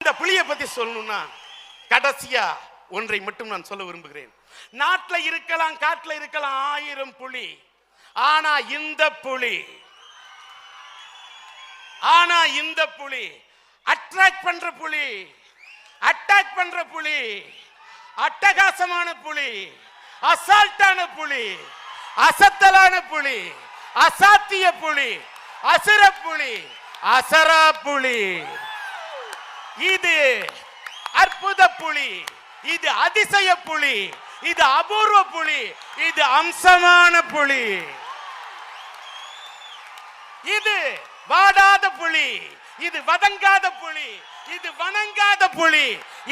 இந்த புலியை பத்தி சொல்லணும்னா கடைசியா ஒன்றை மட்டும் நான் சொல்ல விரும்புகிறேன். நாட்டில் இருக்கலாம், காட்டில் இருக்கலாம் 1000 புலி. ஆனா இந்த புலி அட்ராக்ட் பண்ற புலி, அட்டாக் பண்ற புலி, அட்டகாசமான புலி, அசால்ட்டான புலி, அசத்தலான புலி, அசாத்திய புலி, அசுர புலி, அசரா புலி. இது அற்புத புலி, இது அதிசய புலி, இது அபூர்வ புலி, இது அம்சமான புலி. இது வாடாத புலி, இது வதங்காத புலி, இது வணங்காத புலி,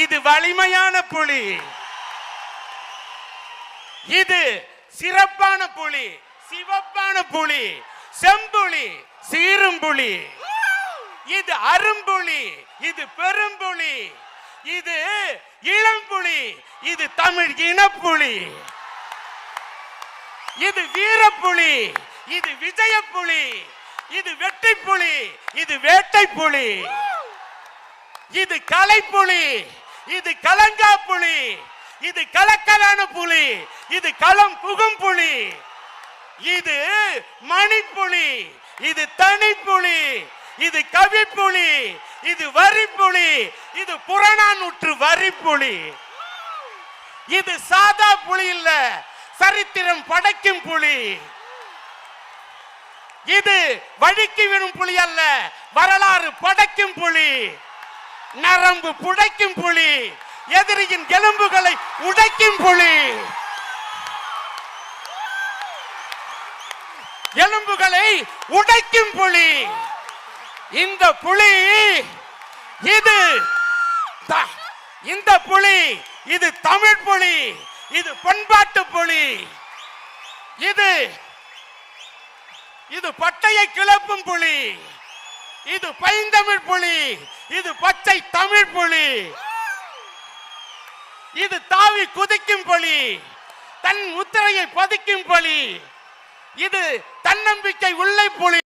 இது வலிமையான புலி. இது சிறப்பான புலி, சிவப்பான புலி, செம்புலி, சீரும்புலி. இது அரும்புலி, இது பெரும்புலி, இது இளம்புலி, இது தமிழ் இனப்புலி. இது வீரப்புலி, இது விஜயப்புலி, இது வெற்றி புலி, இது வேட்டை புலி. இது கலைப்புலி, இது கலங்கா புலி, இது கலக்கலான புலி, இது களம் புகும் புலி. இது மணிப்புலி, இது தனிப்புலி, இது கவிப்புலி, இது வரிப்புலி, இது புறநானூற்று வரிப்புலி. இது சாதா புலி இல்ல, சரித்திரம் படைக்கும் புலி. இது வழுக்கி விடும் புலி அல்ல, வரலாறு படைக்கும் புலி, நரம்பு புடைக்கும் புலி, எதிரியின் எலும்புகளை உடைக்கும் புலி, எலும்புகளை உடைக்கும் புலி. இந்த புலி, இந்த புலி, இது தமிழ் புலி, இது பண்பாட்டு புலி. இது பட்டையை கிளப்பும் புலி, இது பைந்தமிழ் புலி, இது பச்சை தமிழ் புலி. இது தாவி குதிக்கும் புலி, தன் முத்திரையை பதிக்கும் புலி. இது தன்னம்பிக்கை உள்ள புலி.